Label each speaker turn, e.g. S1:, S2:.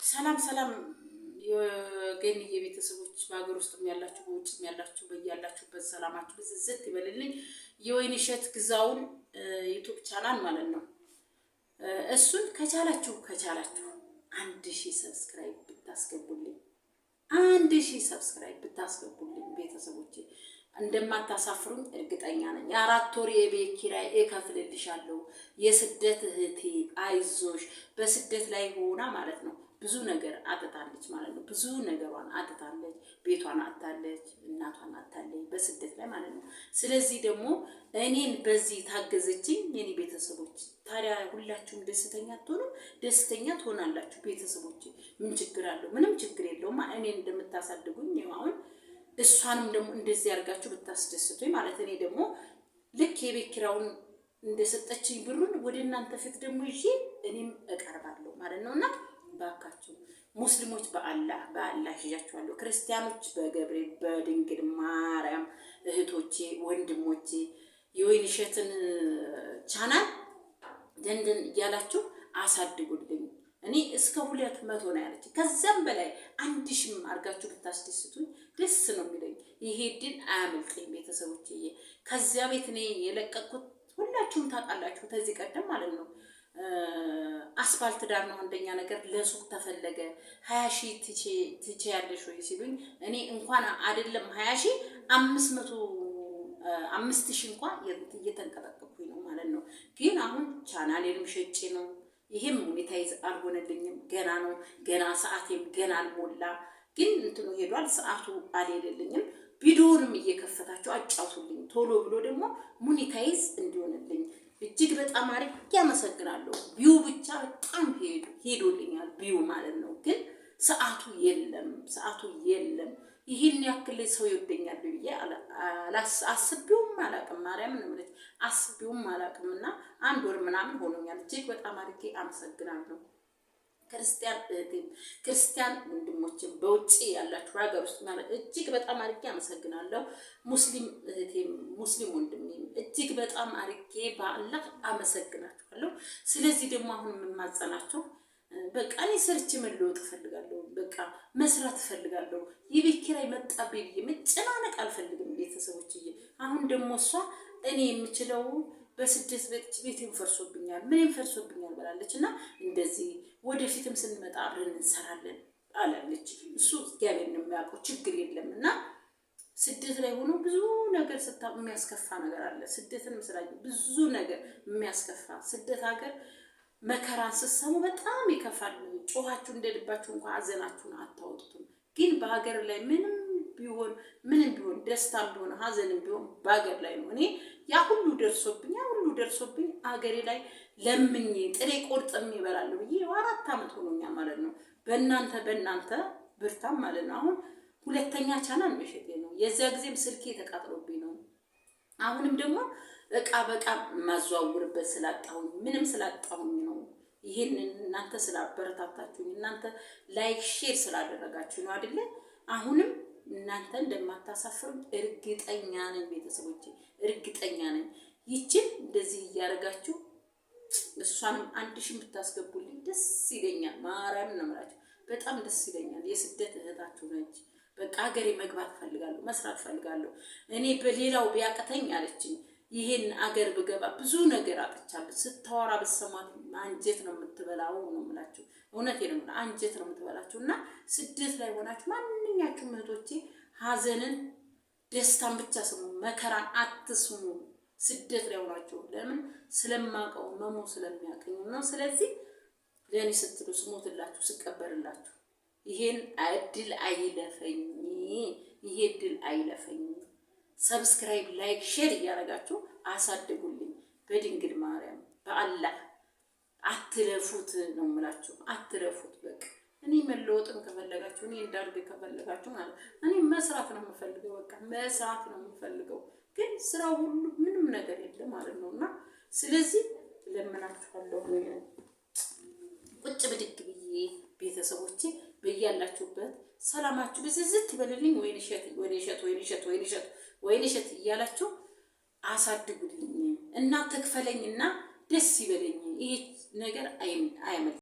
S1: ሰላም ሰላም የገንዬ ቤተሰቦች በሀገር ውስጥም ያላችሁ በውጭም ያላችሁ በያላችሁበት ሰላማችሁ ብዝዝት ይበልልኝ። የወይንሸት ግዛውን ዩቲዩብ ቻናል ማለት ነው። እሱን ከቻላችሁ 1000 ሰብስክራይብ ብታስገቡልኝ 1000 ሰብስክራይብ ብታስገቡልኝ ቤተሰቦቼ እንደማታሳፍሩኝ እርግጠኛ ነኝ። የ4 ወር የቤት ኪራይ እከፍልልሻለሁ። የስደት እህቴ አይዞሽ። በስደት ላይ ሆና ማለት ነው ብዙ ነገር አጥታለች ማለት ነው። ብዙ ነገሯን አጥታለች። ቤቷን አጥታለች፣ እናቷን አጥታለች በስደት ላይ ማለት ነው። ስለዚህ ደግሞ እኔን በዚህ ታገዘችኝ የኔ ቤተሰቦች። ታዲያ ሁላችሁም ደስተኛ ትሆኑ ደስተኛ ትሆናላችሁ ቤተሰቦች። ምን ችግር አለው? ምንም ችግር የለውም። እኔን እንደምታሳድጉኝ አሁን እሷንም ደግሞ እንደዚህ ያርጋችሁ ብታስደስቱኝ ማለት እኔ ደግሞ ልክ የቤት ኪራዩን እንደሰጠችኝ ብሩን ወደ እናንተ ፊት ደግሞ ይዤ እኔም እቀርባለሁ ማለት ነውና ባካችሁ ሙስሊሞች በአላህ ይዣችኋለሁ። ክርስቲያኖች በገብርኤል በድንግል ማርያም እህቶቼ ወንድሞቼ የወይንሸትን ቻናል ደንደን እያላችሁ አሳድጉልኝ። እኔ እስከ 200 ነው ያለች። ከዛም በላይ 1000 አርጋችሁ ብታስደስቱኝ ደስ ነው የሚለኝ። ይሄ ድል አያመልጠኝ ቤተሰቦቼ። ከዚያ ቤት እኔ የለቀቅኩት ሁላችሁም ታውቃላችሁ። ከዚህ ቀደም ማለት ነው አስፋልት ዳር ነው አንደኛ ነገር ለሱቅ ተፈለገ 20000 ትችያለሽ ወይ ሲሉኝ እኔ እንኳን አይደለም 20000 5000 እንኳን እየተንቀጠቀጥኩኝ ነው ማለት ነው። ግን አሁን ቻናሌንም ሸጬ ነው። ይሄም ሞኔታይዝ አልሆነልኝም። ገና ነው ገና ሰዓቴም ገና አልሞላ። ግን እንትኑ ሄዷል ሰዓቱ አልሄደልኝም። ቪዲዮንም እየከፈታችሁ አጫውቱልኝ ቶሎ ብሎ ደግሞ ሞኔታይዝ እንዲሆንልኝ እጅግ በጣም አሪፍ ያመሰግናለሁ። ቪው ብቻ በጣም ሄዶልኛል ቪው ማለት ነው። ግን ሰዓቱ የለም። ይሄን ያክል ሰው ይወደኛል ብዬ አስቤውም አላቅም። ማርያም ነው ማለት አስቤውም አላቅምና 1 ወር ምናምን ሆኖኛል። እጅግ በጣም አድርጌ አመሰግናለሁ። ክርስቲያን ወንድሞቼ በውጪ ያላችሁ ሀገር ውስጥ ማለት እጅግ በጣም አድርጌ አመሰግናለሁ። ሙስሊም እህቴም ሙስሊም ወንድሜም እጅግ በጣም አድርጌ በአላህ አመሰግናችኋለሁ። ስለዚህ ደግሞ አሁን የምማጸናችሁ በቃ እኔ ሰርቼ መለወጥ እፈልጋለሁ። በቃ መስራት እፈልጋለሁ። የቤት ኪራይ መጣብኝ ብዬ መጨናነቅ አልፈልግም ቤተሰቦችዬ። አሁን ደግሞ እሷ እኔ የምችለው በስደት ቤቴን ፈርሶብኛል ምንም ፈርሶብኛል ብላለች እና እንደዚህ ወደፊትም ስንመጣ አብረን እንሰራለን አላለች። እሱ እግዚአብሔር ነው የሚያውቀው። ችግር የለም እና ስደት ላይ ሆኖ ብዙ ነገር የሚያስከፋ ነገር አለ። ስደትን መስራት ብዙ ነገር የሚያስከፋ ስደት ሀገር መከራን ስትሰሙ በጣም ይከፋል። ጮኻችሁ እንደልባችሁ እንኳን ሀዘናችሁን አታወጡትም። ግን በሀገር ላይ ምንም ቢሆን ደስታም ቢሆን ሀዘንም ቢሆን በሀገር ላይ ነው። እኔ ያ ሁሉ ደርሶብኝ ሀገሬ ላይ ለምኜ ጥሬ ቆርጥሜ እበላለሁ ብዬ 4 ዓመት ሆኖኛል ማለት ነው። በእናንተ ብርታም ማለት ነው። አሁን 2ኛ ቻናል መሸጤ ነው። የዚያ ጊዜም ስልኬ ተቃጥሎብኝ ነው። አሁንም ደግሞ እቃ በቃ ማዘዋውርበት ስላጣሁኝ ምንም ስላጣሁኝ ነው። ይሄንን እናንተ ስላበረታታችሁኝ እናንተ ላይክ ሼር ስላደረጋችሁ ነው አይደለ? አሁንም እናንተ እንደማታሳፍሩኝ እርግጠኛ ነኝ ቤተሰቦቼ፣ እርግጠኛ ነኝ። ይችን እንደዚህ እያደረጋችሁ እሷንም 1000 ብታስገቡልኝ ደስ ይለኛል። ማርያም ነው የምላችሁ፣ በጣም ደስ ይለኛል። የስደት እህታችሁ ነች። በቃ ሀገሬ መግባት ፈልጋለሁ፣ መስራት ፈልጋለሁ። እኔ በሌላው ቢያቀተኝ አለችኝ። ይሄን አገር ብገባ ብዙ ነገር አጥቻለሁ። ስታወራ በሰማት አንጀት ነው የምትበላው ነው የምላችሁ። እውነቴን ነው አንጀት ነው የምትበላችሁ። እና ስደት ላይ ሆናችሁ ማንኛችሁም እህቶቼ ሀዘንን ደስታን ብቻ ስሙ፣ መከራን አትስሙ። ስደት ላይ ሆናችሁ ለምን ስለማቀው መሞ ስለሚያቀኝ ነው። ስለዚህ ለኔ ስትሉ ስሞትላችሁ ስቀበርላችሁ ይሄን እድል አይለፈኝ፣ ይሄ እድል አይለፈኝ። ሰብስክራይብ ላይክ ሼር እያደረጋችሁ አሳድጉልኝ። በድንግል ማርያም በአላህ አትለፉት ነው የምላችሁ፣ አትለፉት። በቃ እኔ መለወጥም ከፈለጋችሁ እኔ እንዳርግ ከፈለጋችሁ ማለት እኔ መስራት ነው የምፈልገው። በቃ መስራት ነው የምፈልገው። ግን ስራው ሁሉ ምንም ነገር የለም ማለት ነውና ስለዚህ ለምናችኋለሁ ቁጭ ብድግ ብዬ ቤተሰቦቼ በያላችሁበት ሰላማችሁ ብዝዝት ይበልልኝ። ወይንሸት እያላችሁ አሳድጉልኝ እና ተክፈለኝና ደስ ይበለኝ። ይሄ ነገር አይመልጥ